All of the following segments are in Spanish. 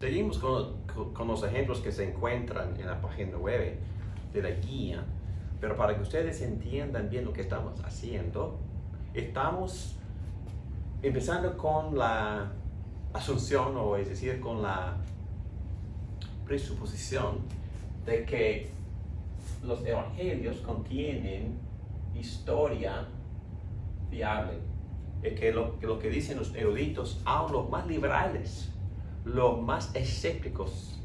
Seguimos con los ejemplos que se encuentran en la página 9 de la guía, pero para que ustedes entiendan bien lo que estamos haciendo, estamos empezando con la asunción, o es decir, con la presuposición de que los evangelios contienen historia fiable. Que lo que dicen los eruditos, aun los más liberales, los más escépticos,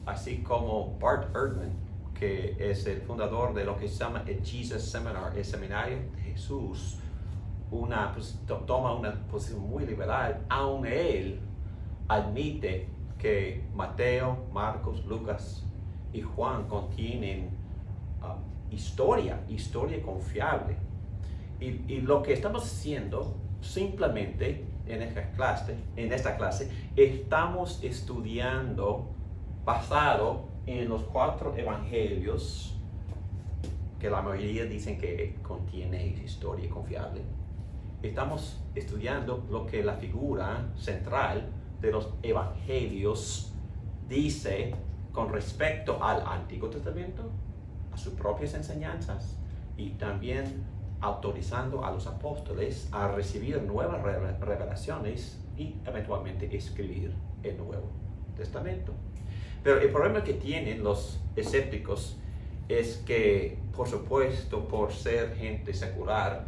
así como Bart Ehrman, que es el fundador de lo que se llama el Jesus Seminar, el seminario de Jesús, toma una posición muy liberal. Aun él admite que Mateo, Marcos, Lucas y Juan contienen historia confiable. Y lo que estamos haciendo simplemente en esta clase, estamos estudiando basado en los 4 evangelios que la mayoría dicen que contiene historia confiable. Estamos estudiando lo que la figura central de los evangelios dice con respecto al Antiguo Testamento, a sus propias enseñanzas, y también autorizando a los apóstoles a recibir nuevas revelaciones y eventualmente escribir el Nuevo Testamento. Pero el problema que tienen los escépticos es que, por supuesto, por ser gente secular,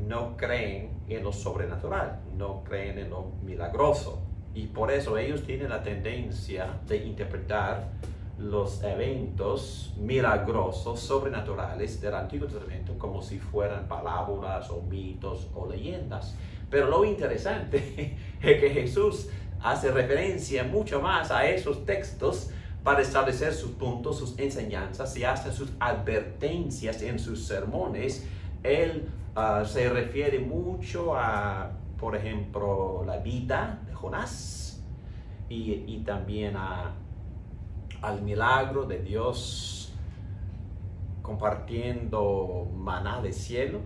no creen en lo sobrenatural, no creen en lo milagroso. Y por eso ellos tienen la tendencia de interpretar los eventos milagrosos, sobrenaturales del Antiguo Testamento como si fueran parábolas o mitos o leyendas. Pero lo interesante es que Jesús hace referencia mucho más a esos textos para establecer sus puntos, sus enseñanzas y hasta sus advertencias en sus sermones. Él se refiere mucho a, por ejemplo, la vida de Jonás y también al milagro de Dios compartiendo maná del cielo,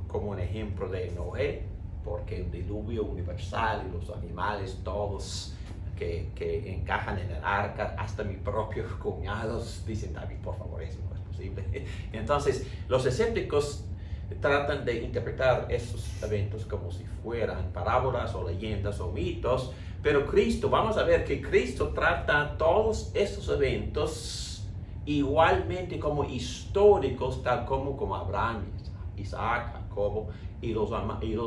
como un ejemplo de Noé, porque el diluvio universal y los animales todos que encajan en el arca, hasta mis propios cuñados dicen, David, por favor, eso no es posible. Entonces, los escépticos tratan de interpretar esos eventos como si fueran parábolas o leyendas o mitos, pero vamos a ver que Cristo trata todos estos eventos igualmente como históricos, tal como Abraham, Isaac, Jacobo y los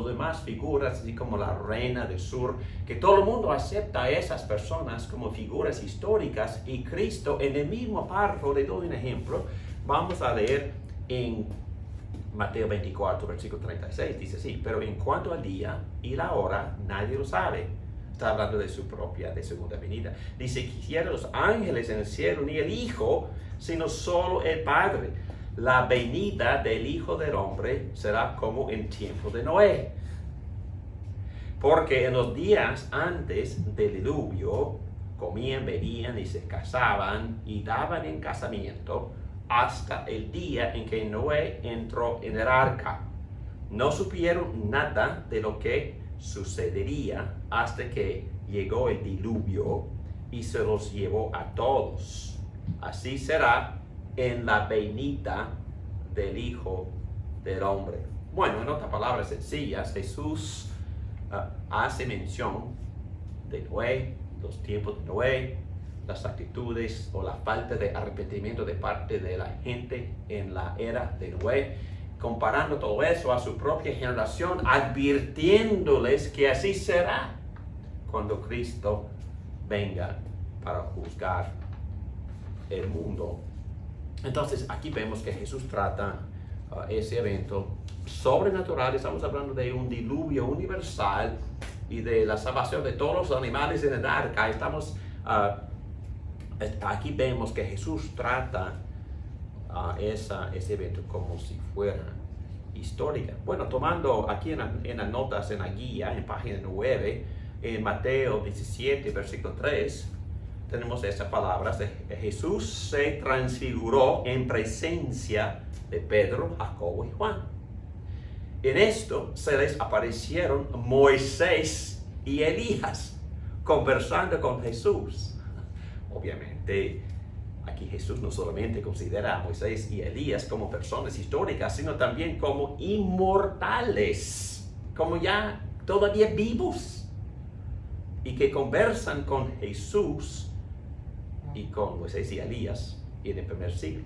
demás figuras, así como la reina del sur, que todo el mundo acepta a esas personas como figuras históricas. Y Cristo, en el mismo párrafo, le doy un ejemplo, vamos a leer en Mateo 24, versículo 36, dice así: pero en cuanto al día y la hora, nadie lo sabe. Está hablando de su segunda venida. Dice, quisiera los ángeles en el cielo, ni el Hijo, sino solo el Padre. La venida del Hijo del Hombre será como en tiempo de Noé. Porque en los días antes del diluvio, comían, bebían y se casaban y daban en casamiento hasta el día en que Noé entró en el arca. No supieron nada de lo que sucedería hasta que llegó el diluvio y se los llevó a todos. Así será en la venida del Hijo del Hombre. Bueno, en otras palabras sencillas, Jesús hace mención de Noé, los tiempos de Noé, las actitudes o la falta de arrepentimiento de parte de la gente en la era de Noé, comparando todo eso a su propia generación, advirtiéndoles que así será cuando Cristo venga para juzgar el mundo. Entonces aquí vemos que Jesús trata ese evento sobrenatural. Estamos hablando de un diluvio universal y de la salvación de todos los animales en el arca. Aquí vemos que Jesús trata ese evento como si fuera histórica. Bueno, tomando aquí en las notas, en la guía, en página 9, en Mateo 17, versículo 3, tenemos esas palabras de Jesús se transfiguró en presencia de Pedro, Jacobo y Juan. En esto se les aparecieron Moisés y Elías conversando con Jesús. Obviamente, aquí Jesús no solamente considera a Moisés y Elías como personas históricas, sino también como inmortales, como ya todavía vivos, y que conversan con Jesús y con Moisés y Elías en el primer siglo.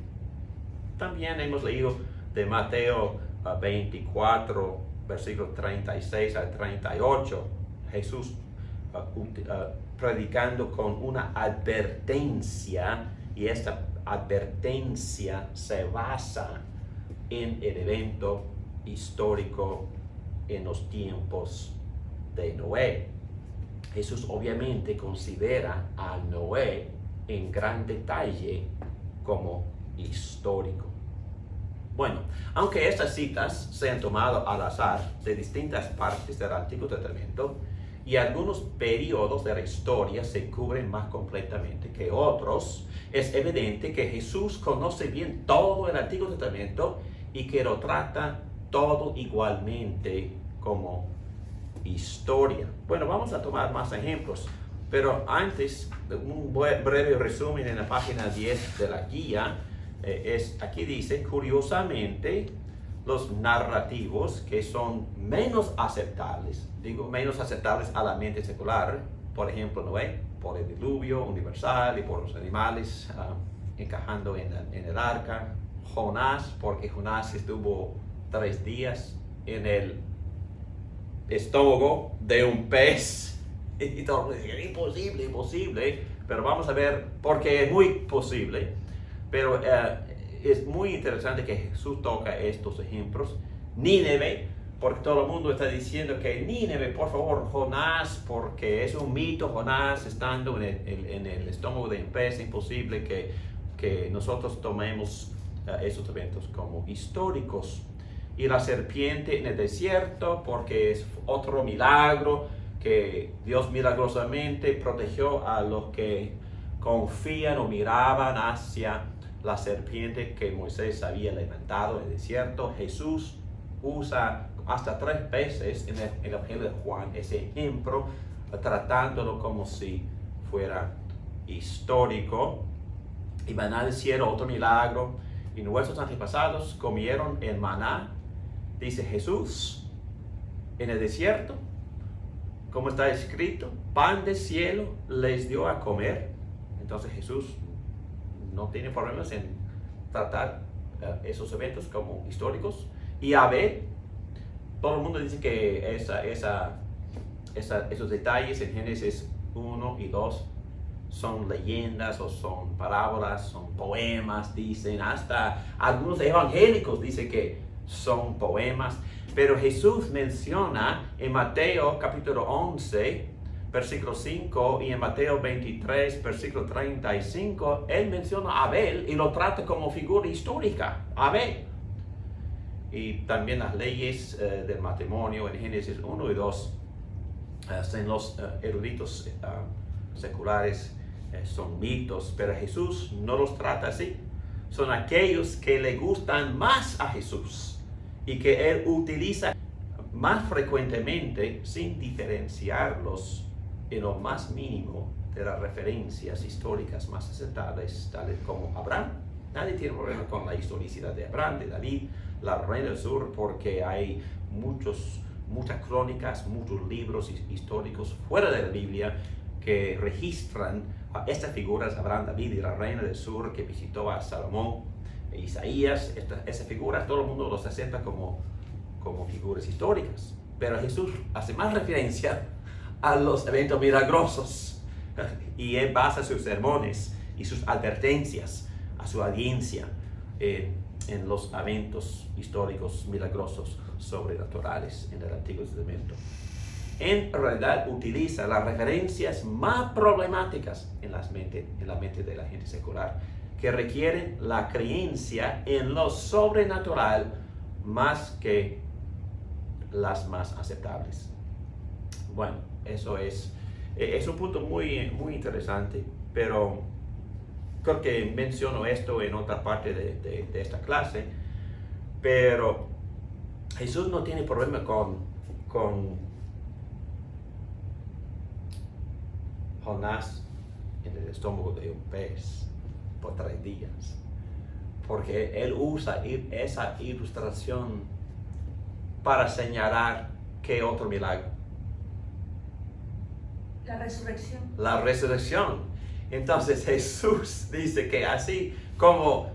También hemos leído de Mateo 24, versículos 36 al 38, Jesús predicando con una advertencia, y esta advertencia se basa en el evento histórico en los tiempos de Noé. Jesús obviamente considera a Noé en gran detalle como histórico. Bueno, aunque estas citas se han tomado al azar de distintas partes del Antiguo Testamento, y algunos periodos de la historia se cubren más completamente que otros, es evidente que Jesús conoce bien todo el Antiguo Testamento y que lo trata todo igualmente como historia. Bueno, vamos a tomar más ejemplos, pero antes, un breve resumen en la página 10 de la guía. Aquí dice, curiosamente, los narrativos que son menos aceptables, digo menos aceptables a la mente secular, por ejemplo Noé, por el diluvio universal y por los animales encajando en el arca, Jonás, porque Jonás estuvo 3 días en el estómago de un pez, y todo el mundo dice, imposible, pero vamos a ver porque es muy posible, pero es muy interesante que Jesús toca estos ejemplos. Nínive, porque todo el mundo está diciendo que Nínive, por favor, Jonás, porque es un mito, Jonás estando en el estómago de un pez, es imposible que nosotros tomemos esos eventos como históricos. Y la serpiente en el desierto, porque es otro milagro, que Dios milagrosamente protegió a los que confían o miraban hacia la serpiente que Moisés había levantado en el desierto. Jesús usa hasta 3 veces en el Evangelio de Juan ese ejemplo, tratándolo como si fuera histórico. Y maná del cielo, otro milagro. Y nuestros antepasados comieron el maná, dice Jesús, en el desierto, como está escrito, pan del cielo les dio a comer. Entonces Jesús no tiene problemas en tratar esos eventos como históricos. Y Abel, todo el mundo dice que esos detalles en Génesis 1 y 2 son leyendas o son parábolas, son poemas, dicen, hasta algunos evangélicos dicen que son poemas, pero Jesús menciona en Mateo capítulo 11, versículo 5, y en Mateo 23, versículo 35, él menciona a Abel y lo trata como figura histórica, Abel. Y también las leyes del matrimonio en Génesis 1 y 2, en los eruditos seculares, son mitos, pero Jesús no los trata así. Son aquellos que le gustan más a Jesús y que Él utiliza más frecuentemente sin diferenciarlos en lo más mínimo de las referencias históricas más aceptables, tales como Abraham. Nadie tiene problema con la historicidad de Abraham, de David, la reina del sur, porque hay muchas crónicas, muchos libros históricos fuera de la Biblia que registran a estas figuras, Abraham, David y la reina del sur que visitó a Salomón, Isaías. Esas figuras todo el mundo los acepta como figuras históricas, pero Jesús hace más referencia a los eventos milagrosos y él basa sus sermones y sus advertencias a su audiencia en los eventos históricos milagrosos sobrenaturales en el Antiguo Testamento. En realidad utiliza las referencias más problemáticas en la mente de la gente secular, que requieren la creencia en lo sobrenatural más que las más aceptables. Bueno, eso es un punto muy, muy interesante, pero creo que menciono esto en otra parte de esta clase, pero Jesús no tiene problema con Jonás en el estómago de un pez por 3 días. Porque él usa esa ilustración para señalar qué otro milagro. La resurrección. La resurrección. Entonces Jesús dice que así como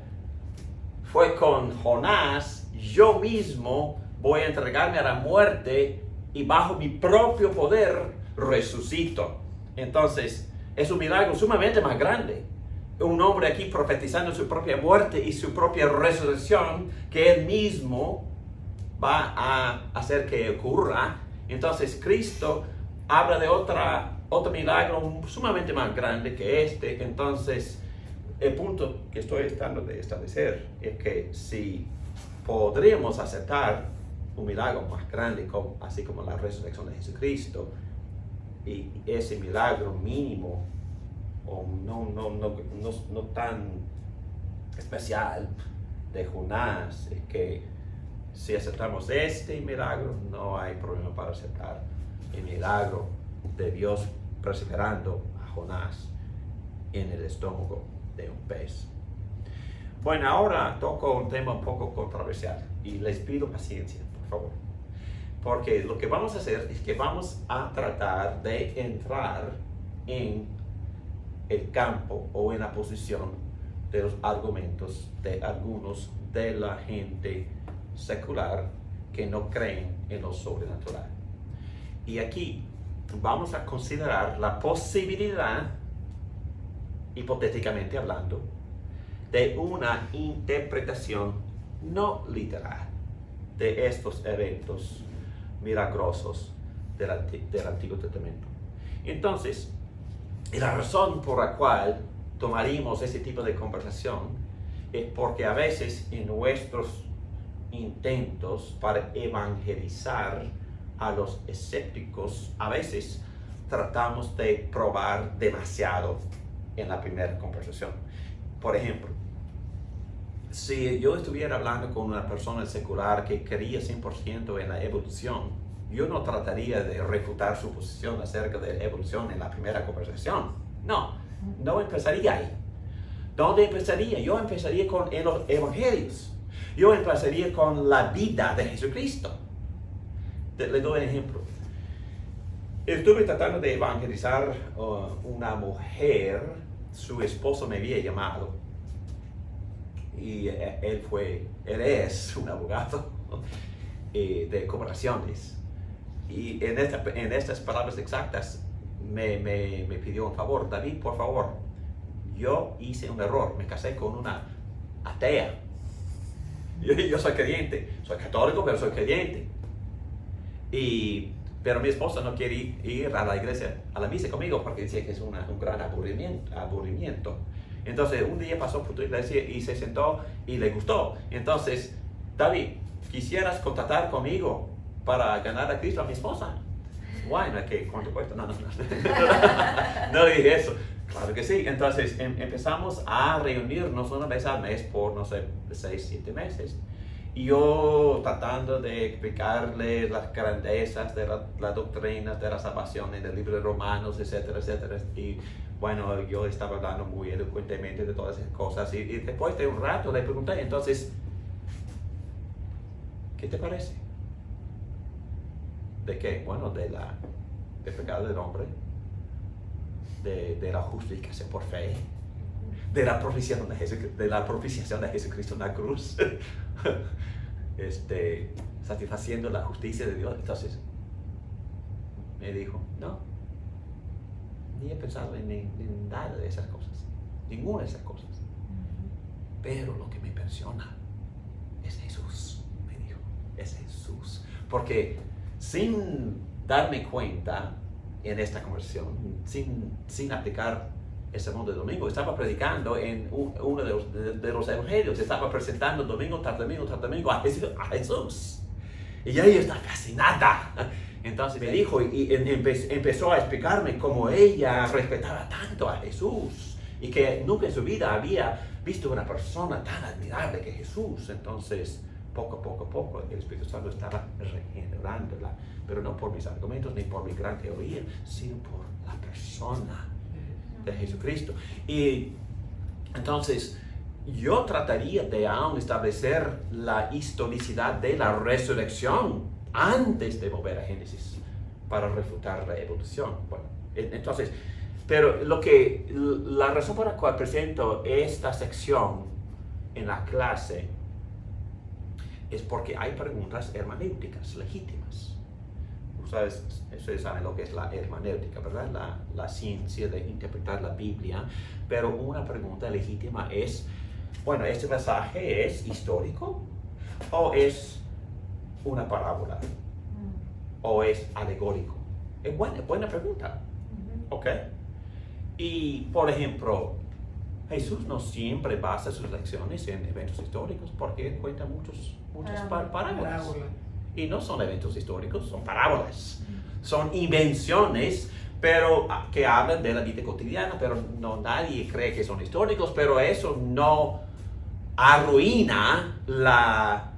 fue con Jonás, yo mismo voy a entregarme a la muerte y bajo mi propio poder resucito. Entonces es un milagro sumamente más grande. Un hombre aquí profetizando su propia muerte y su propia resurrección que él mismo va a hacer que ocurra. Entonces Cristo habla de otro milagro sumamente más grande que este. Entonces el punto que estoy tratando de establecer es que si podríamos aceptar un milagro más grande, así como la resurrección de Jesucristo, y ese milagro mínimo o no tan especial de Jonás, es que si aceptamos este milagro, no hay problema para aceptar el milagro de Dios perseverando a Jonás en el estómago de un pez. Bueno, ahora toco un tema un poco controversial y les pido paciencia, por favor, porque lo que vamos a hacer es que vamos a tratar de entrar en el campo o en la posición de los argumentos de algunos de la gente secular que no creen en lo sobrenatural. Y aquí vamos a considerar la posibilidad, hipotéticamente hablando, de una interpretación no literal de estos eventos milagrosos del Antiguo Testamento. Entonces, la razón por la cual tomaríamos ese tipo de conversación es porque a veces en nuestros intentos para evangelizar a los escépticos, a veces tratamos de probar demasiado en la primera conversación. Por ejemplo, si yo estuviera hablando con una persona secular que creía 100% en la evolución, yo no trataría de refutar su posición acerca de la evolución en la primera conversación. No empezaría ahí. ¿Dónde empezaría? Yo empezaría con los evangelios. Yo empezaría con la vida de Jesucristo. Le doy un ejemplo. Estuve tratando de evangelizar una mujer, su esposo me había llamado y él es un abogado de cooperaciones y en estas palabras exactas me pidió un favor. David, por favor, yo hice un error, me casé con una atea. Yo soy creyente, soy católico, pero soy creyente. Pero mi esposa no quiere ir a la iglesia, a la misa conmigo, porque dice que es un gran aburrimiento. Entonces, un día pasó por tu iglesia y se sentó y le gustó. Entonces, David, ¿quisieras contratar conmigo para ganar a Cristo a mi esposa? Bueno, ¿cuánto cuesta? No dije eso. Claro que sí. Entonces, empezamos a reunirnos una vez al mes por, 6-7 meses. Y yo tratando de explicarle las grandezas de la doctrina de la salvación en el libro de Romanos, etcétera, etcétera. Y bueno, yo estaba hablando muy elocuentemente de todas esas cosas. Y después de un rato le pregunté, entonces, ¿qué te parece? ¿De qué? Bueno, del pecado del hombre, de la justificación por fe, de la propiciación de Jesucristo en la cruz, satisfaciendo la justicia de Dios. Entonces me dijo, no, ni he pensado en nada de esas cosas, ninguna de esas cosas. Pero lo que me impresiona es Jesús, me dijo, es Jesús. Porque sin darme cuenta en esta conversación, sin aplicar el sermón de domingo, estaba predicando en uno de los evangelios, estaba presentando domingo tras domingo a Jesús. Y ella está fascinada. Entonces me dijo y empezó a explicarme cómo ella respetaba tanto a Jesús y que nunca en su vida había visto una persona tan admirable que Jesús. Entonces, poco a poco, el Espíritu Santo estaba regenerándola, pero no por mis argumentos ni por mi gran teoría, sino por la persona de Jesucristo. Y entonces, yo trataría de aún establecer la historicidad de la resurrección antes de volver a Génesis para refutar la evolución. Bueno, entonces, pero la razón por la cual presento esta sección en la clase es porque hay preguntas hermenéuticas legítimas. Ustedes saben lo que es la hermenéutica, ¿verdad? La ciencia de interpretar la Biblia. Pero una pregunta legítima es, bueno, ¿este pasaje es histórico o es una parábola? ¿O es alegórico? Es buena pregunta. ¿Ok? Y, por ejemplo, Jesús no siempre basa sus lecciones en eventos históricos porque él cuenta muchas parábolas. Y no son eventos históricos, son parábolas. Son invenciones, pero que hablan de la vida cotidiana, pero nadie cree que son históricos, pero eso no arruina la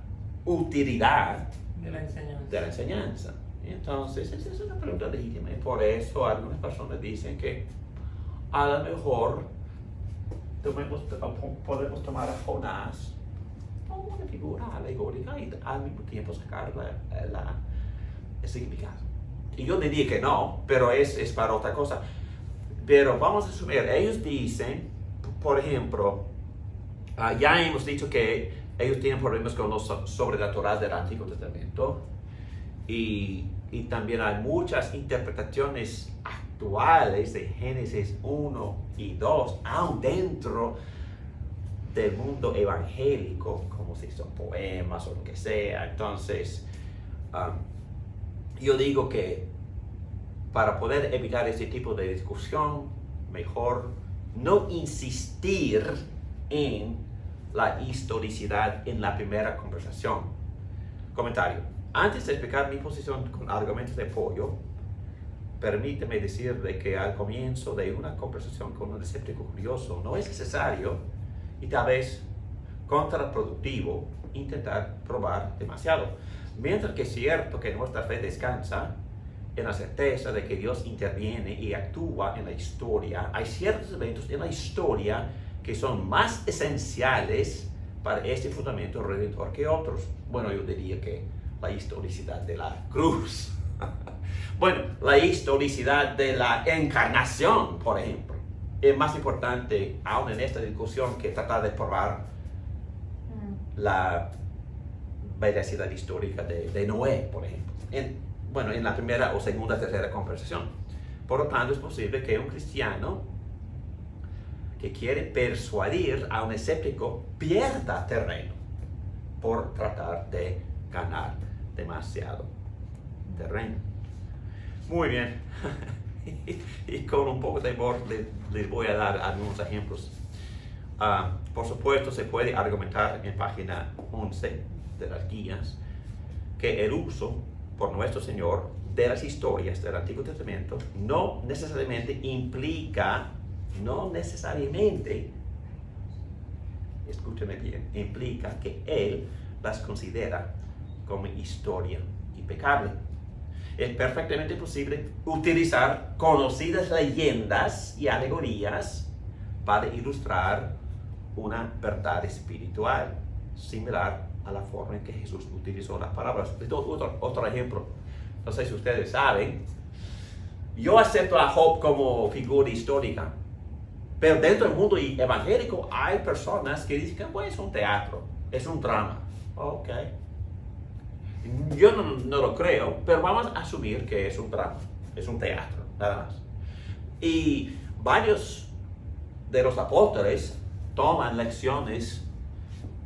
utilidad de la enseñanza. Entonces, esa es una pregunta legítima. Y por eso algunas personas dicen que a lo mejor podemos tomar a Jonás como una figura alegórica y al mismo tiempo sacar el significado. Y yo diría que no, pero es para otra cosa. Pero vamos a asumir, ellos dicen, por ejemplo, ya hemos dicho que ellos tienen problemas con los sobrenatural del Antiguo Testamento y también hay muchas interpretaciones actuales de Génesis 1 y 2, aún dentro del mundo evangélico, como si son poemas o lo que sea. Entonces, yo digo que para poder evitar ese tipo de discusión, mejor no insistir en la historicidad en la primera conversación. Comentario. Antes de explicar mi posición con argumentos de apoyo, permíteme decir de que al comienzo de una conversación con un escéptico curioso no es necesario y tal vez contraproductivo intentar probar demasiado. Mientras que es cierto que nuestra fe descansa en la certeza de que Dios interviene y actúa en la historia, hay ciertos eventos en la historia que son más esenciales para este fundamento redentor que otros. Bueno, yo diría que la historicidad de la cruz. Bueno, la historicidad de la encarnación, por ejemplo, es más importante aún en esta discusión que tratar de probar la veracidad histórica de Noé, por ejemplo. En la primera o segunda, tercera conversación. Por lo tanto, es posible que un cristiano que quiere persuadir a un escéptico pierda terreno por tratar de ganar demasiado terreno. Muy bien. Y con un poco de humor les voy a dar algunos ejemplos. Por supuesto, se puede argumentar en página 11 de las guías que el uso por nuestro Señor de las historias del Antiguo Testamento no necesariamente escúcheme bien, implica que Él las considera como historia impecable. Es perfectamente posible utilizar conocidas leyendas y alegorías para ilustrar una verdad espiritual, similar a la forma en que Jesús utilizó las palabras. Otro ejemplo, no sé si ustedes saben, yo acepto a Job como figura histórica, pero dentro del mundo evangélico hay personas que dicen que es un teatro, es un drama. Ok. Yo no lo creo, pero vamos a asumir que es un drama, es un teatro, nada más. Y varios de los apóstoles toman lecciones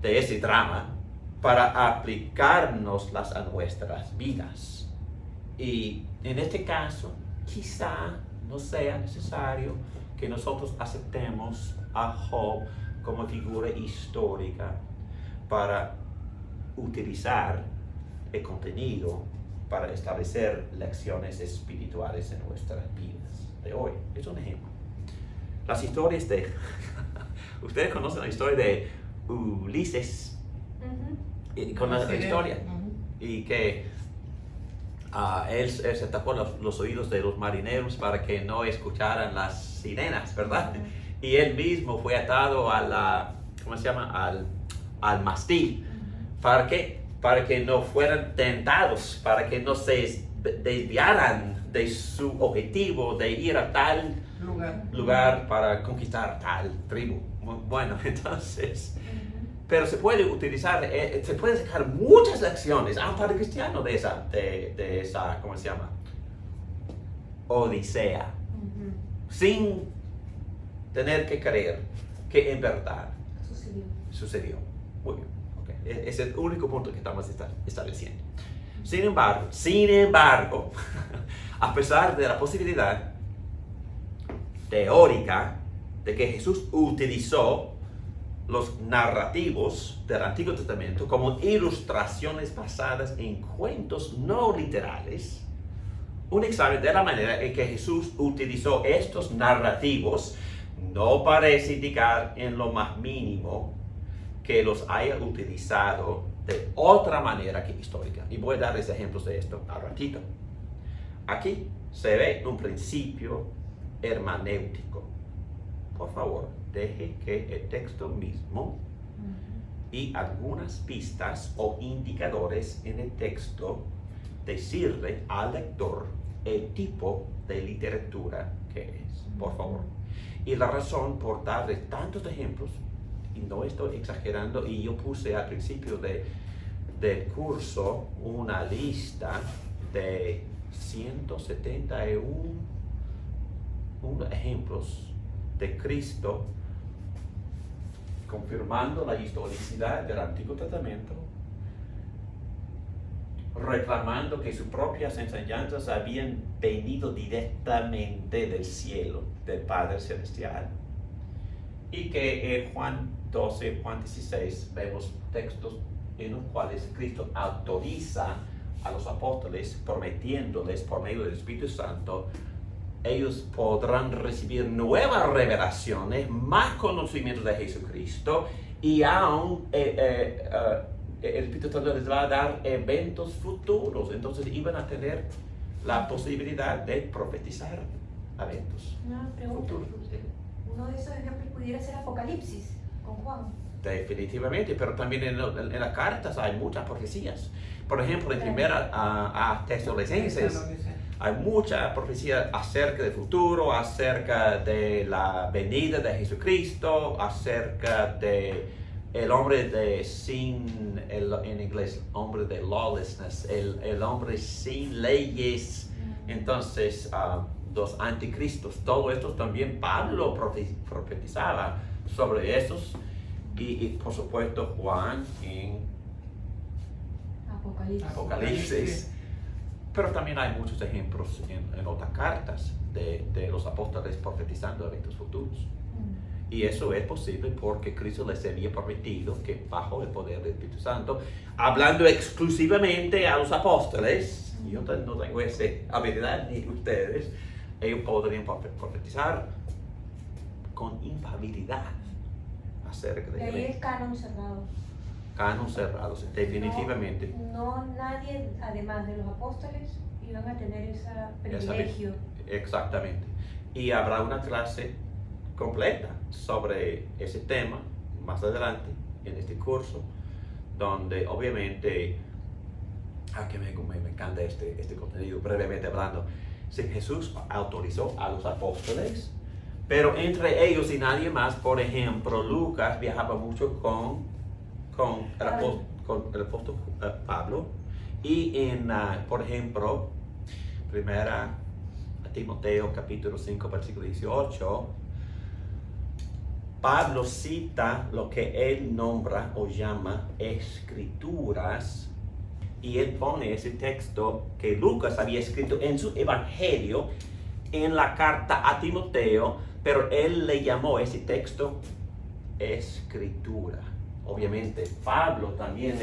de ese drama para aplicárnoslas a nuestras vidas. Y en este caso, quizá no sea necesario que nosotros aceptemos a Job como figura histórica para utilizar el contenido para establecer lecciones espirituales en nuestras vidas de hoy. Es un ejemplo. Las historias de... Ustedes conocen la historia de Ulises. Y con la historia. Y que él se tapó los oídos de los marineros para que no escucharan las sirenas, ¿verdad? Y él mismo fue atado a ¿cómo se llama? Al mastil. ¿Para qué? Para que no fueran tentados, para que no se desviaran de su objetivo de ir a tal lugar para conquistar tal tribu. Bueno, entonces, pero se puede utilizar, se puede sacar muchas lecciones, para el cristiano de esa, ¿cómo se llama? Odisea, sin tener que creer que en verdad sucedió. Muy bien, okay. Es el único punto que estamos estableciendo. Sin embargo, a pesar de la posibilidad teórica de que Jesús utilizó los narrativos del Antiguo Testamento como ilustraciones basadas en cuentos no literales, un examen de la manera en que Jesús utilizó estos narrativos no parece indicar en lo más mínimo que los haya utilizado de otra manera que histórica. Y voy a darles ejemplos de esto al ratito. Aquí se ve un principio hermenéutico. Por favor, deje que el texto mismo y algunas pistas o indicadores en el texto decirle al lector el tipo de literatura que es. Por favor. Y la razón por darles tantos ejemplos, y no estoy exagerando, y yo puse al principio del curso una lista de 171 ejemplos de Cristo confirmando la historicidad del Antiguo Testamento, reclamando que sus propias enseñanzas habían venido directamente del cielo, del Padre Celestial, y que en Juan 12, Juan 16 vemos textos en los cuales Cristo autoriza a los apóstoles, prometiéndoles por medio del Espíritu Santo, ellos podrán recibir nuevas revelaciones, más conocimientos de Jesucristo, y aún el Espíritu Santo les va a dar eventos futuros. Entonces iban a tener la posibilidad de profetizar eventos futuros. Uno de esos ejemplos pudiera ser Apocalipsis con Juan. Definitivamente, pero también en las cartas hay muchas profecías. Por ejemplo, en primera a Tesalonicenses hay mucha profecía acerca del futuro, acerca de la venida de Jesucristo, acerca de el hombre en inglés, hombre de lawlessness, el hombre sin leyes. Entonces, los anticristos, todo esto también Pablo profetizaba sobre esos, y por supuesto Juan en Apocalipsis. Pero también hay muchos ejemplos en otras cartas de los apóstoles profetizando eventos futuros. Y eso es posible porque Cristo les había prometido que bajo el poder del Espíritu Santo, hablando exclusivamente a los apóstoles, yo no tengo esa habilidad ni ustedes, ellos podrían profetizar con infalibilidad acerca de ahí el canon cerrado. Canon cerrados, definitivamente. No nadie, además de los apóstoles, iban a tener ese privilegio. Exactamente. Y habrá una clase completa sobre ese tema más adelante en este curso, donde obviamente, que me encanta este contenido, brevemente hablando, si Jesús autorizó a los apóstoles, pero entre ellos y nadie más. Por ejemplo, Lucas viajaba mucho con el apóstol Pablo, y por ejemplo, primera Timoteo capítulo 5 versículo 18, Pablo cita lo que él nombra o llama escrituras, y él pone ese texto que Lucas había escrito en su evangelio en la carta a Timoteo, pero él le llamó ese texto escritura. Obviamente Pablo también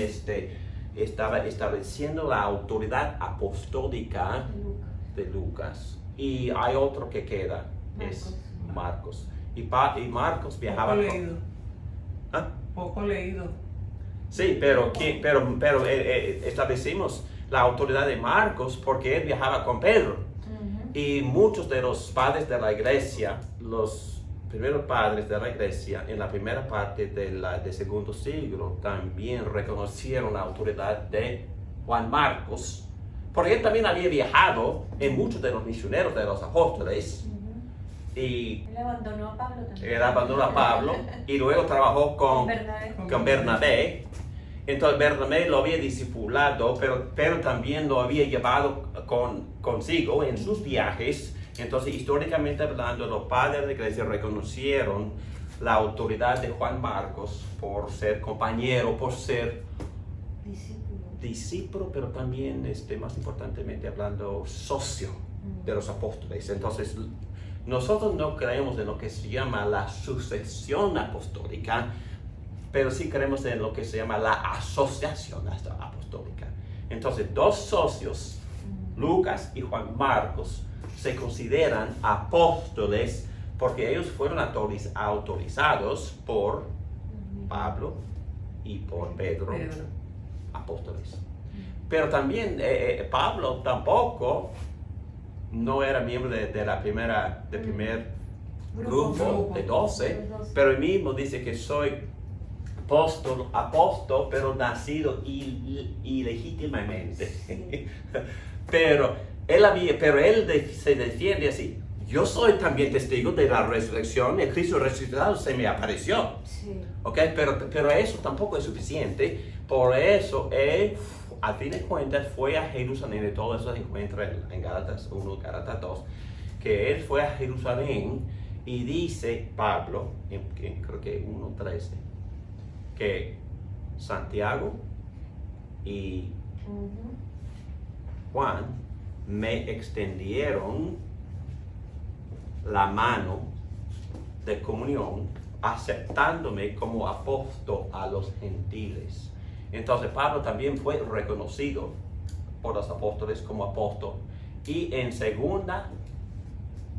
estaba estableciendo la autoridad apostólica de Lucas. Y hay otro que queda, es Marcos. Y Marcos viajaba poco leído. Poco leído. Sí, pero establecimos la autoridad de Marcos porque él viajaba con Pedro. Y muchos de los padres de la iglesia, los primeros padres de la iglesia en la primera parte del segundo siglo, también reconocieron la autoridad de Juan Marcos, porque él también había viajado en muchos de los misioneros de los apóstoles. Y él abandonó a Pablo también. Él abandonó a Pablo y luego trabajó con Bernabé. Entonces Bernabé lo había discipulado, pero también lo había llevado consigo en sus viajes. Entonces, históricamente hablando, los padres de la iglesia reconocieron la autoridad de Juan Marcos por ser compañero, por ser discípulo, pero también, más importantemente hablando, socio de los apóstoles. Entonces, nosotros no creemos en lo que se llama la sucesión apostólica, pero sí creemos en lo que se llama la asociación apostólica. Entonces, dos socios, Lucas y Juan Marcos, se consideran apóstoles porque ellos fueron autorizados por Pablo y por Pedro. Apóstoles. Pero también Pablo tampoco no era miembro del primer grupo de 12, pero él mismo dice que soy apóstol, pero nacido ilegítimamente. Sí. pero él se defiende así. Yo soy también testigo de la resurrección, el Cristo resucitado se me apareció. Sí. Okay, pero eso tampoco es suficiente. Por eso él, al fin de cuentas, fue a Jerusalén, y todo eso se encuentra en Gálatas 1, Gálatas 2, que él fue a Jerusalén y dice Pablo, creo que 1:13, que Santiago y Juan me extendieron la mano de comunión, aceptándome como apóstol a los gentiles. Entonces Pablo también fue reconocido por los apóstoles como apóstol. Y en segunda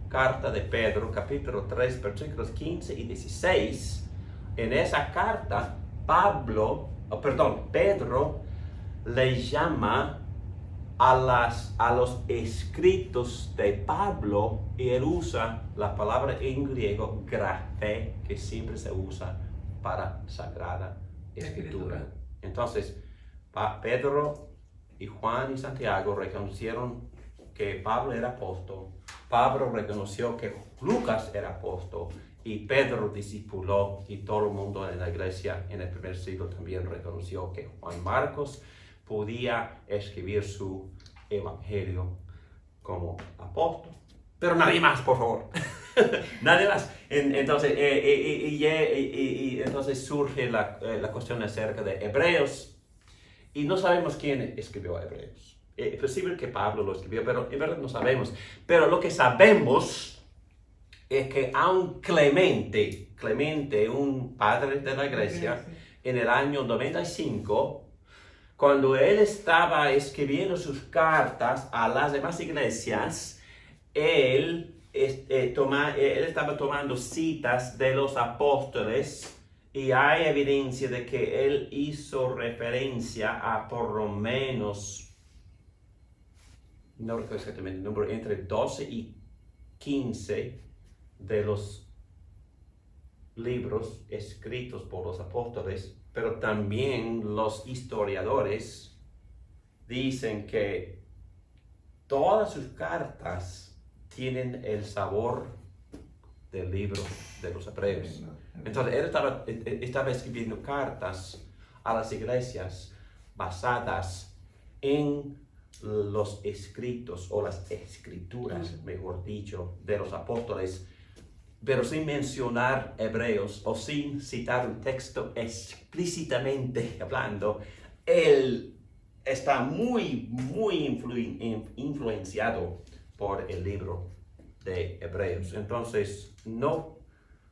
carta de Pedro, capítulo 3, versículos 15 y 16, en esa carta Pedro le llama a los escritos de Pablo, y él usa la palabra en griego grafé, que siempre se usa para Sagrada Escritura. Entonces, Pedro y Juan y Santiago reconocieron que Pablo era apóstol, Pablo reconoció que Lucas era apóstol, y Pedro discipuló, y todo el mundo en la iglesia en el primer siglo también reconoció que Juan Marcos podía escribir su evangelio como apóstol. Pero nadie más, por favor. Nadie más. Entonces, entonces surge la cuestión acerca de Hebreos. Y no sabemos quién escribió Hebreos. Es posible que Pablo lo escribió, pero en verdad no sabemos. Pero lo que sabemos es que aun Clemente, un padre de la iglesia, en el año 95, cuando él estaba escribiendo sus cartas a las demás iglesias, él estaba tomando citas de los apóstoles, y hay evidencia de que él hizo referencia a por lo menos, no recuerdo exactamente el número, entre 12 y 15 de los libros escritos por los apóstoles. Pero también los historiadores dicen que todas sus cartas tienen el sabor del libro de los Hebreos. Entonces él estaba escribiendo cartas a las iglesias basadas en los escritos, o las escrituras, mejor dicho, de los apóstoles, pero sin mencionar Hebreos o sin citar un texto explícitamente hablando. Él está muy influenciado por el libro de Hebreos. Entonces,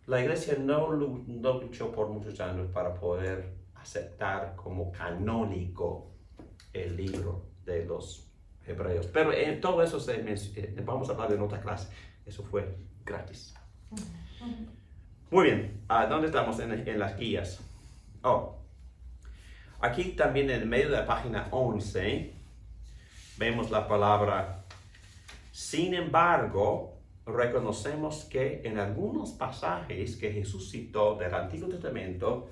la iglesia no luchó por muchos años para poder aceptar como canónico el libro de los Hebreos. Pero en todo eso vamos a hablar en otra clase. Eso fue gratis. Muy bien, ¿dónde estamos en las guías? Aquí también en el medio de la página 11 vemos la palabra sin embargo. Reconocemos que en algunos pasajes que Jesús citó del Antiguo Testamento,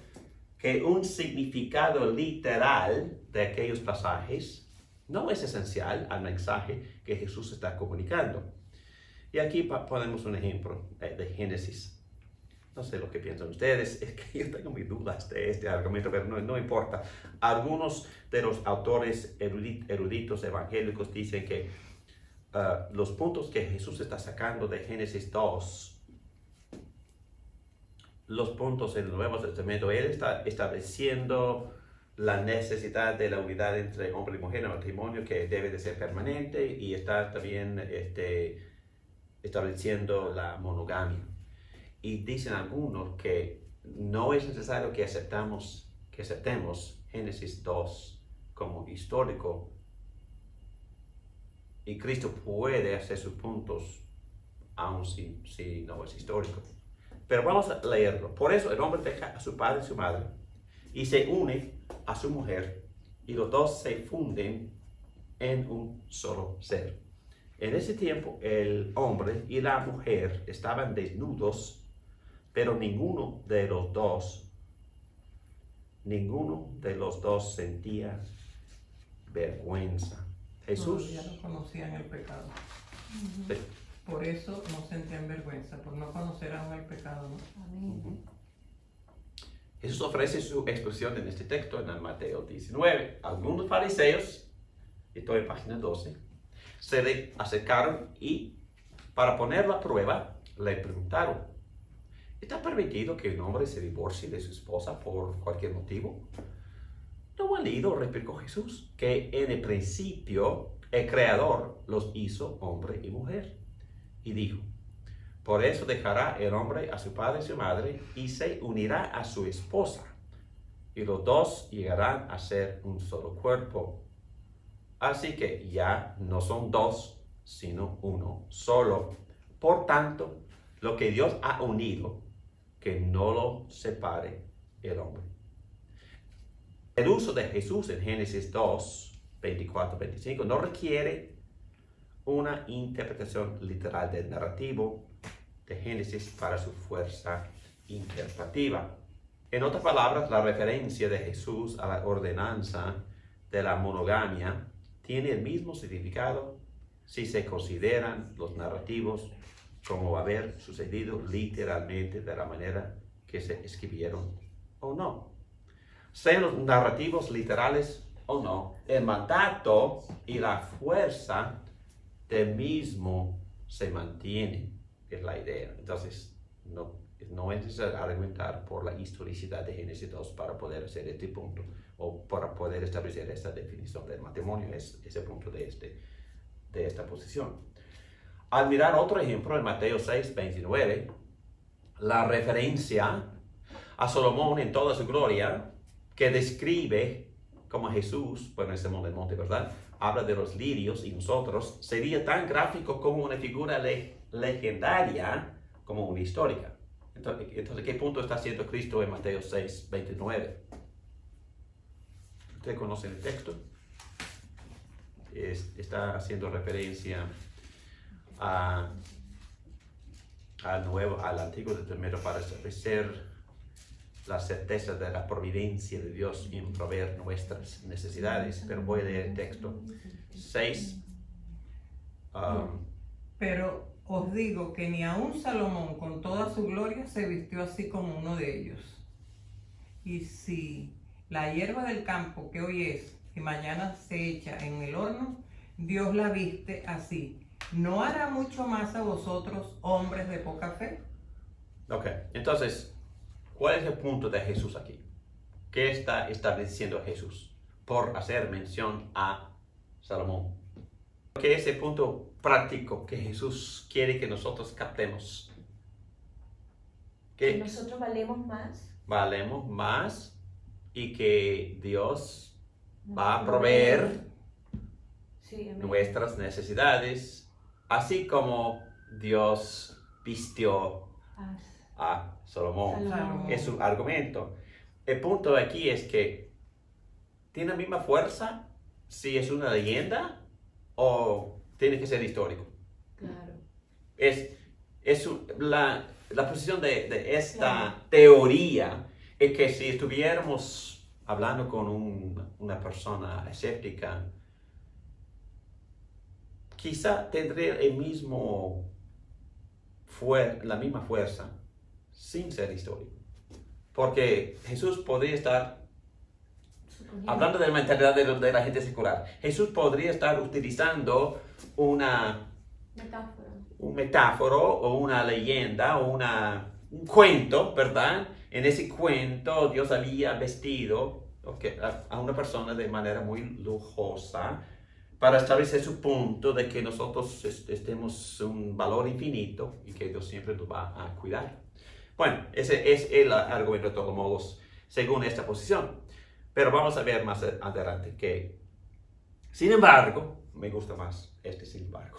que un significado literal de aquellos pasajes no es esencial al mensaje que Jesús está comunicando. Y aquí ponemos un ejemplo de Génesis. No sé lo que piensan ustedes, es que yo tengo mis dudas de este argumento, pero no importa. Algunos de los autores eruditos evangélicos dicen que los puntos que Jesús está sacando de Génesis 2, los puntos en el Nuevo Testamento, Él está estableciendo la necesidad de la unidad entre hombre y mujer en el matrimonio, que debe de ser permanente, y está también estableciendo la monogamia. Y dicen algunos que no es necesario que aceptemos Génesis 2 como histórico, y Cristo puede hacer sus puntos aun si no es histórico. Pero vamos a leerlo. Por eso el hombre deja a su padre y su madre y se une a su mujer, y los dos se funden en un solo ser. En ese tiempo el hombre y la mujer estaban desnudos, pero ninguno de los dos sentía vergüenza. Jesús. Ya no conocían el pecado. Sí. Por eso no sentían vergüenza, por no conocer aún el pecado, ¿no? Amén. Jesús ofrece su expresión en este texto en el Mateo 19. Algunos fariseos, estoy en página 12, se le acercaron y para ponerlo a prueba le preguntaron: ¿está permitido que un hombre se divorcie de su esposa por cualquier motivo? ¿No han leído, replicó Jesús, que en el principio el Creador los hizo hombre y mujer? Y dijo: por eso dejará el hombre a su padre y su madre y se unirá a su esposa, y los dos llegarán a ser un solo cuerpo. Así que ya no son dos, sino uno solo. Por tanto, lo que Dios ha unido, que no lo separe el hombre. El uso de Jesús en Génesis 2, 24-25 no requiere una interpretación literal del narrativo de Génesis para su fuerza interpretativa. En otras palabras, la referencia de Jesús a la ordenanza de la monogamia tiene el mismo significado si se consideran los narrativos como haber sucedido literalmente de la manera que se escribieron o no. Sean los narrativos literales o no, el mandato y la fuerza del mismo se mantienen, es la idea. Entonces, no es necesario argumentar por la historicidad de Génesis 2 para poder hacer este punto, o para poder establecer esta definición del matrimonio, es ese punto de esta posición. Al mirar otro ejemplo en Mateo 6, 29, la referencia a Salomón en toda su gloria, que describe como Jesús, bueno, es el sermón del monte, ¿verdad? Habla de los lirios y nosotros, sería tan gráfico como una figura legendaria como una histórica. Entonces, ¿qué punto está haciendo Cristo en Mateo 6, 29? ¿Ustedes conocen el texto? Está haciendo referencia al Antiguo Testamento para establecer la certeza de la providencia de Dios en proveer nuestras necesidades. Pero voy a leer el texto 6. Pero os digo que ni aun Salomón con toda su gloria se vistió así como uno de ellos. Y si la hierba del campo que hoy es y mañana se echa en el horno, Dios la viste así, ¿no hará mucho más a vosotros, hombres de poca fe? Ok, entonces, ¿cuál es el punto de Jesús aquí? ¿Qué está estableciendo Jesús por hacer mención a Salomón? ¿Qué es el punto práctico que Jesús quiere que nosotros captemos? Que nosotros valemos más. Valemos más y que Dios va a proveer nuestras necesidades, así como Dios vistió a Salomón. Es un argumento. El punto aquí es que tiene la misma fuerza si es una leyenda o tiene que ser histórico? Claro. La posición de esta Claro. teoría es que si estuviéramos hablando con una persona escéptica, quizá tendría la misma fuerza sin ser histórico. Porque Jesús podría estar, hablando de la mentalidad de la gente secular, Jesús podría estar utilizando una Metáfora. un metáforo o una leyenda o un cuento, ¿verdad? En ese cuento Dios había vestido a una persona de manera muy lujosa para establecer su punto de que nosotros tenemos un valor infinito y que Dios siempre nos va a cuidar. Bueno, ese es el argumento de todos modos, según esta posición. Pero vamos a ver más adelante que, sin embargo, me gusta más sin embargo.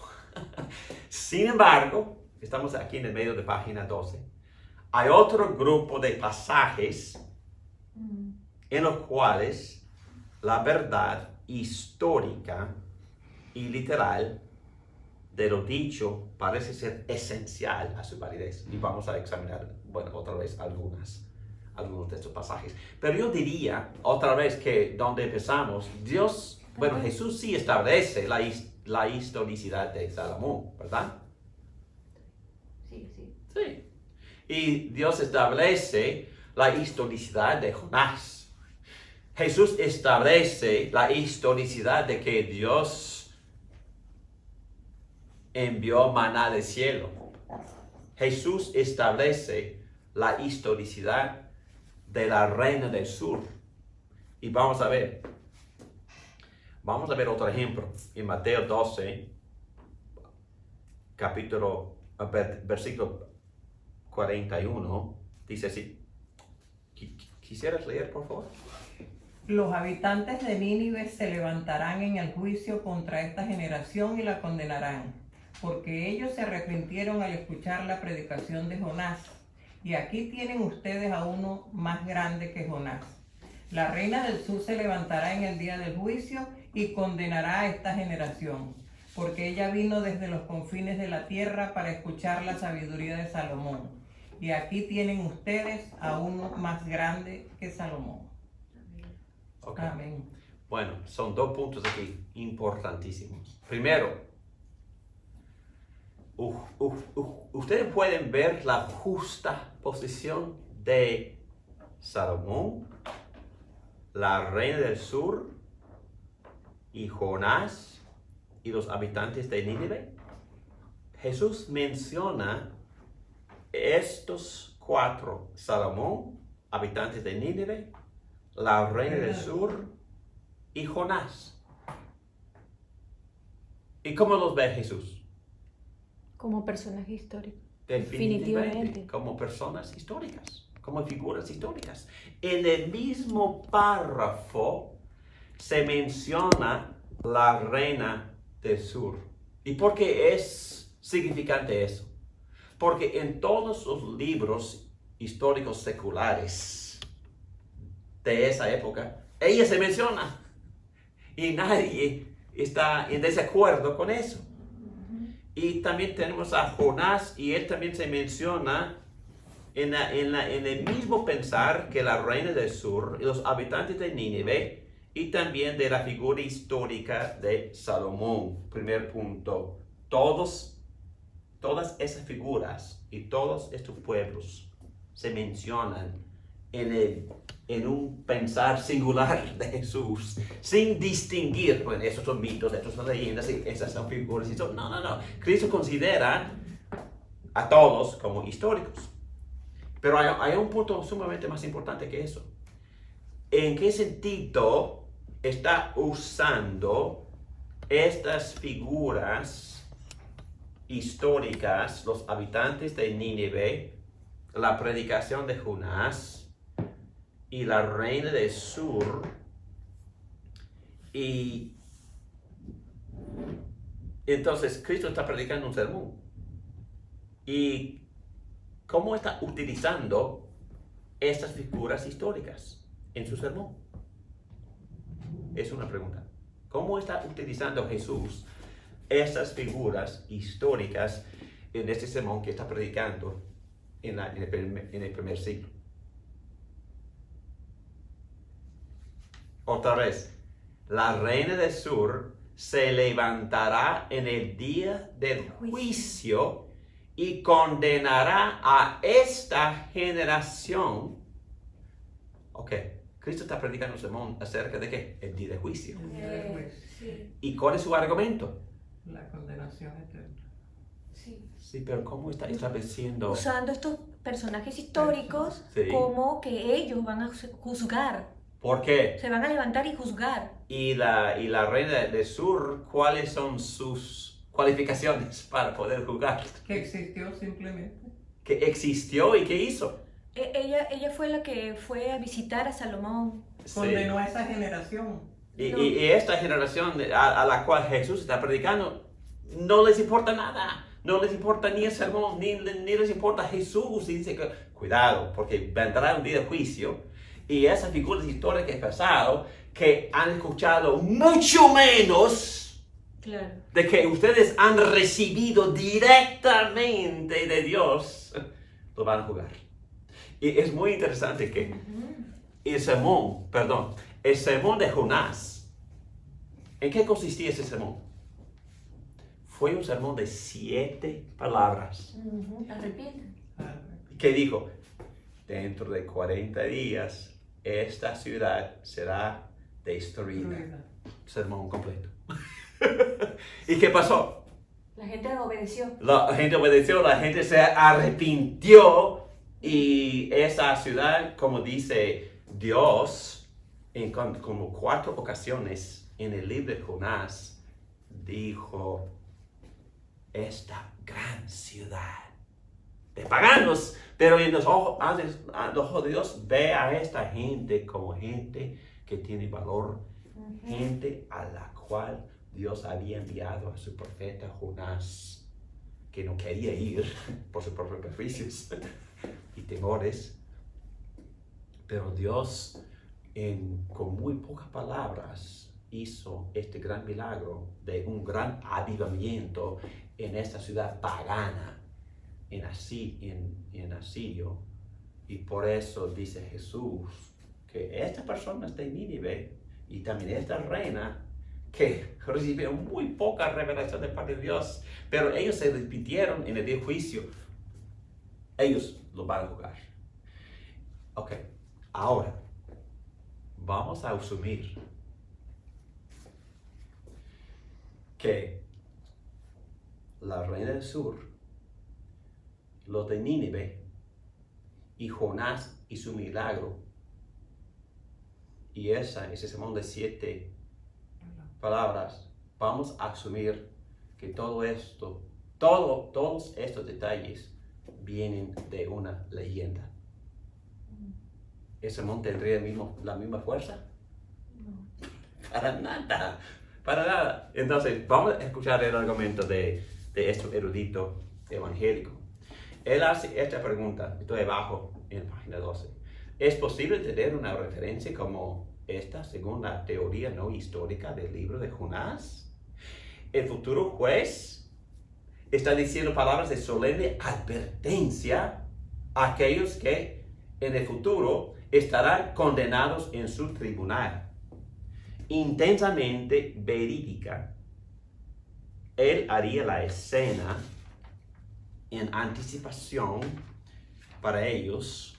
Sin embargo, estamos aquí en el medio de página 12. Hay otro grupo de pasajes en los cuales la verdad histórica y literal de lo dicho parece ser esencial a su validez. Y vamos a examinar, otra vez algunos de estos pasajes. Pero yo diría, otra vez, que donde empezamos, Jesús sí establece la historicidad de Salomón, ¿verdad? Sí. Sí. Y Dios establece la historicidad de Jonás. Jesús establece la historicidad de que Dios envió maná del cielo. Jesús establece la historicidad de la reina del sur. Y vamos a ver otro ejemplo en Mateo 12, versículo 41. Dice así. ¿Quisieras leer, por favor? Los habitantes de Nínive se levantarán en el juicio contra esta generación y la condenarán, porque ellos se arrepintieron al escuchar la predicación de Jonás. Y aquí tienen ustedes a uno más grande que Jonás. La reina del sur se levantará en el día del juicio y condenará a esta generación, porque ella vino desde los confines de la tierra para escuchar la sabiduría de Salomón. Y aquí tienen ustedes a uno más grande que Salomón. Okay. Amén. Bueno, son dos puntos aquí importantísimos. Primero, ustedes pueden ver la justa posición de Salomón, la reina del sur, y Jonás y los habitantes de Nínive. Jesús menciona estos cuatro: Salomón, habitantes de Nínive, la reina del sur y Jonás. ¿Y cómo los ve Jesús? Como personaje histórico. Definitivamente, como personas históricas, como figuras históricas. En el mismo párrafo se menciona la reina del sur. ¿Y por qué es significante eso? Porque en todos los libros históricos seculares de esa época, ella se menciona. Y nadie está en desacuerdo con eso. Y también tenemos a Jonás, y él también se menciona en el mismo pensar que la reina del sur y los habitantes de Nínive, y también de la figura histórica de Salomón. Primer punto, todas esas figuras y todos estos pueblos se mencionan en un pensar singular de Jesús, sin distinguir, bueno, esos son mitos, estos son leyendas, esas son figuras. No. Cristo considera a todos como históricos. Pero hay un punto sumamente más importante que eso. ¿En qué sentido está usando estas figuras históricas, los habitantes de Nínive, la predicación de Jonás y la reina del sur? Y entonces Cristo está predicando un sermón. ¿Y cómo está utilizando estas figuras históricas en su sermón? Es una pregunta. ¿Cómo está utilizando Jesús esas figuras históricas en este sermón que está predicando en el primer siglo. Otra vez, la reina del sur se levantará en el día del juicio y condenará a esta generación. Ok, Cristo está predicando un sermón acerca de ¿qué? El día del juicio. El día del juicio. Sí, ¿Y cuál es su argumento? La condenación eterna. sí. Sí, pero ¿cómo está estableciendo? Usando estos personajes históricos Sí. como que ellos van a juzgar, ¿Por qué? se van a levantar y juzgar. Y la reina del sur, ¿cuáles son sus cualificaciones para poder jugar? Que existió simplemente. ¿Qué existió y qué hizo? Ella fue la que fue a visitar a Salomón. Sí. Condenó a esa generación. Y esta generación a la cual Jesús está predicando, no les importa nada. No les importa ni el sermón, ni les importa Jesús. Y dice que, cuidado, porque vendrá un día de juicio. Y esas figuras históricas del pasado que han escuchado mucho menos Claro. de que ustedes han recibido directamente de Dios, lo van a jugar. Y es muy interesante que el sermón de Jonás, ¿en qué consistía ese sermón? Fue un sermón de 7 palabras. Arrepienten. ¿Qué dijo? Dentro de 40 días, esta ciudad será destruida. Sermón completo. ¿Y qué pasó? La gente obedeció. La gente obedeció, la gente se arrepintió y esa ciudad, como dice Dios, en como 4 ocasiones en el libro de Jonás, dijo, esta gran ciudad de paganos, pero en los ojos de Dios ve a esta gente como gente que tiene valor, gente a la cual Dios había enviado a su profeta Jonás, que no quería ir por sus propios prejuicios y temores, pero Dios con muy pocas palabras hizo este gran milagro de un gran avivamiento en esta ciudad pagana, en Asirio, y por eso dice Jesús que estas personas de Nínive y también esta reina que recibieron muy poca revelación de parte de Dios, pero ellos se arrepintieron en el día del juicio, ellos lo van a juzgar. Ok, ahora vamos a asumir que la reina del sur, los de Nínive y Jonás y su milagro y ese sermón de 7 palabras, vamos a asumir que todo esto, todos estos detalles vienen de una leyenda. ¿Ese sermón tendría la misma fuerza? Para nada, para nada. Entonces, vamos a escuchar el argumento de este erudito evangélico. Él hace esta pregunta, estoy abajo en página 12. ¿Es posible tener una referencia como esta según la teoría no histórica del libro de Jonás? El futuro juez está diciendo palabras de solemne advertencia a aquellos que en el futuro estarán condenados en su tribunal. Intensamente verídica. Él haría la escena en anticipación para ellos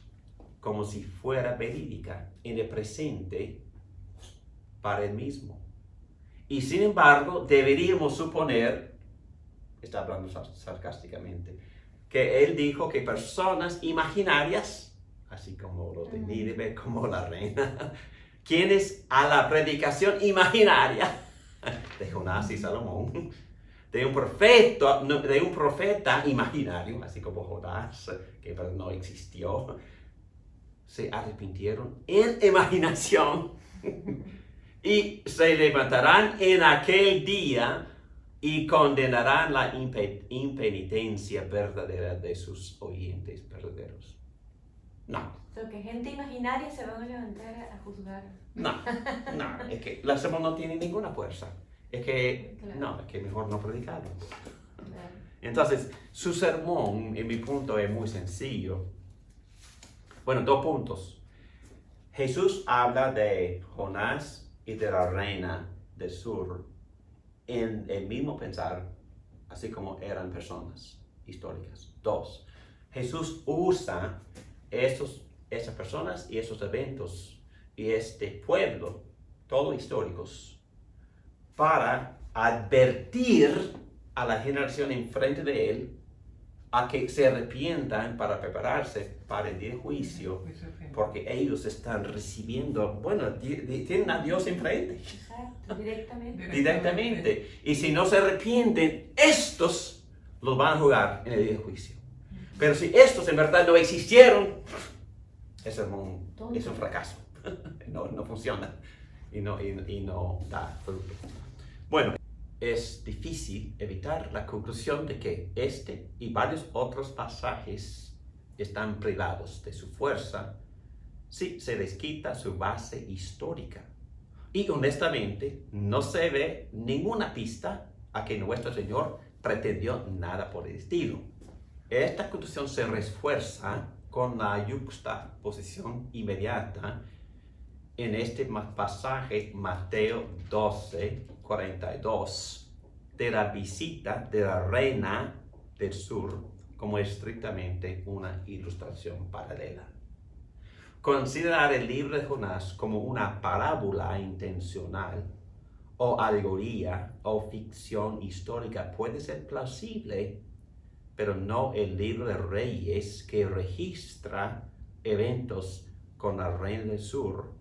como si fuera verídica en el presente para él mismo. Y sin embargo, deberíamos suponer, está hablando sarcásticamente, que él dijo que personas imaginarias, así como los de Nínive, como la reina, quienes a la predicación imaginaria de Jonás y Salomón, de un profeta imaginario, así como Jonás, que no existió, se arrepintieron en imaginación y se levantarán en aquel día y condenarán la impenitencia verdadera de sus oyentes verdaderos. No. Lo que gente imaginaria se van a levantar a juzgar. No, es que la sermón no tiene ninguna fuerza. es que Claro. no, es que mejor no predicarlo. Claro. Entonces, su sermón, en mi punto, es muy sencillo. Bueno, 2 puntos. Jesús habla de Jonás y de la reina del sur en el mismo pensar, así como eran personas históricas. 2. Jesús usa esas personas y esos eventos y este pueblo, todos históricos, para advertir a la generación enfrente de él a que se arrepientan para prepararse para el día de juicio, porque ellos están recibiendo, bueno, tienen a Dios enfrente, Exacto, directamente. directamente. Y si no se arrepienten, estos los van a juzgar en el día de juicio. Pero si estos en verdad no existieron, es un fracaso. No funciona y no da fruto. Bueno, es difícil evitar la conclusión de que este y varios otros pasajes están privados de su fuerza si se les quita su base histórica. Y honestamente, no se ve ninguna pista a que nuestro Señor pretendió nada por el estilo. Esta conclusión se refuerza con la juxtaposición inmediata en este pasaje, Mateo 12:42, de la visita de la reina del sur como estrictamente una ilustración paralela. Considerar el libro de Jonás como una parábola intencional o alegoría o ficción histórica puede ser plausible, pero no el libro de Reyes, que registra eventos con la reina del sur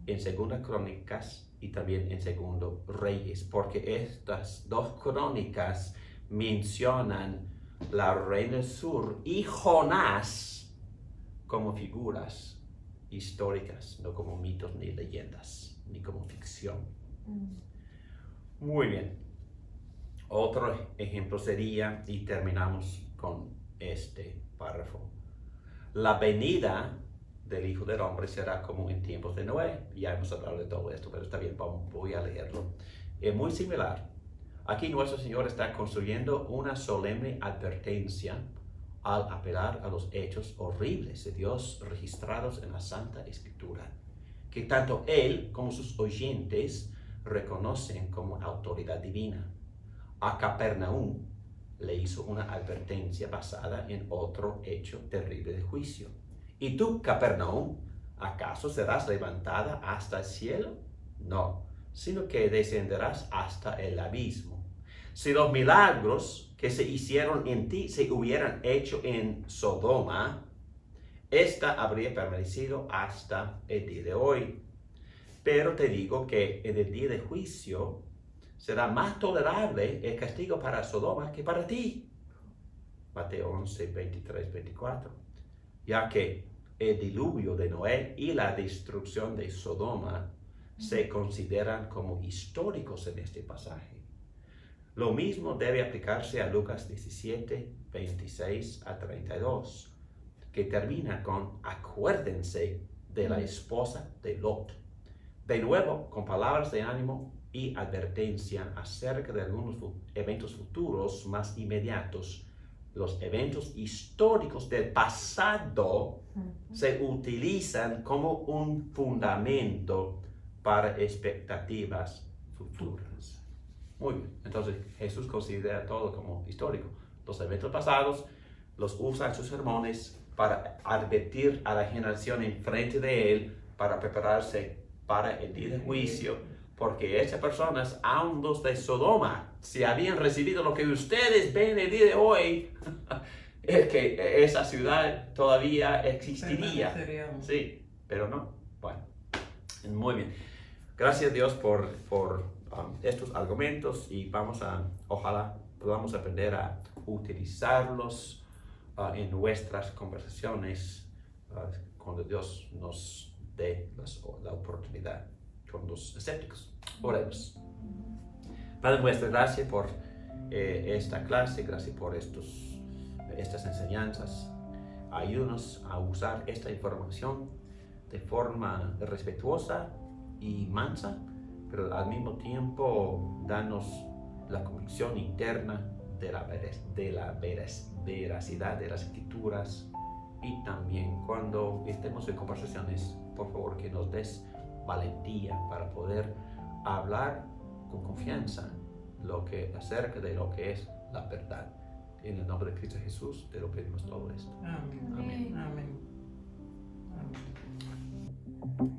en Segunda Crónicas y también en Segundo Reyes, porque estas 2 crónicas mencionan la reina del sur y Jonás como figuras históricas, no como mitos ni leyendas, ni como ficción. Muy bien. Otro ejemplo sería, y terminamos con este párrafo, la venida del Hijo del Hombre será como en tiempos de Noé. Ya hemos hablado de todo esto, pero está bien, voy a leerlo. Es muy similar. Aquí nuestro Señor está construyendo una solemne advertencia al apelar a los hechos horribles de Dios registrados en la Santa Escritura, que tanto Él como sus oyentes reconocen como autoridad divina. A Capernaum le hizo una advertencia basada en otro hecho terrible de juicio. ¿Y tú, Capernaum, acaso serás levantada hasta el cielo? No, sino que descenderás hasta el abismo. Si los milagros que se hicieron en ti se hubieran hecho en Sodoma, esta habría permanecido hasta el día de hoy. Pero te digo que en el día de juicio será más tolerable el castigo para Sodoma que para ti. Mateo 11, 23, 24. Ya que el diluvio de Noé y la destrucción de Sodoma se consideran como históricos en este pasaje. Lo mismo debe aplicarse a Lucas 17, 26 a 32, que termina con acuérdense de la esposa de Lot. De nuevo, con palabras de ánimo y advertencia acerca de algunos eventos futuros más inmediatos. Los eventos históricos del pasado se utilizan como un fundamento para expectativas futuras. Muy bien, entonces Jesús considera todo como histórico. Los eventos pasados los usa en sus sermones para advertir a la generación enfrente de él, para prepararse para el día de juicio, porque esas personas, aun los de Sodoma, si habían recibido lo que ustedes ven el día de hoy, es que esa ciudad todavía existiría. Sí, pero no. Bueno, muy bien. Gracias a Dios por estos argumentos y ojalá podamos aprender a utilizarlos en nuestras conversaciones cuando Dios nos dé la oportunidad con los escépticos. Oremos. Padre nuestro, gracias por esta clase, gracias por estas enseñanzas. Ayúdanos a usar esta información de forma respetuosa y mansa pero al mismo tiempo danos la convicción interna de la veracidad de las escrituras, y también cuando estemos en conversaciones, por favor, que nos des valentía para poder hablar con confianza acerca de lo que es la verdad. En el nombre de Cristo Jesús te lo pedimos todo esto. Amén. Amén. Amén. Amén.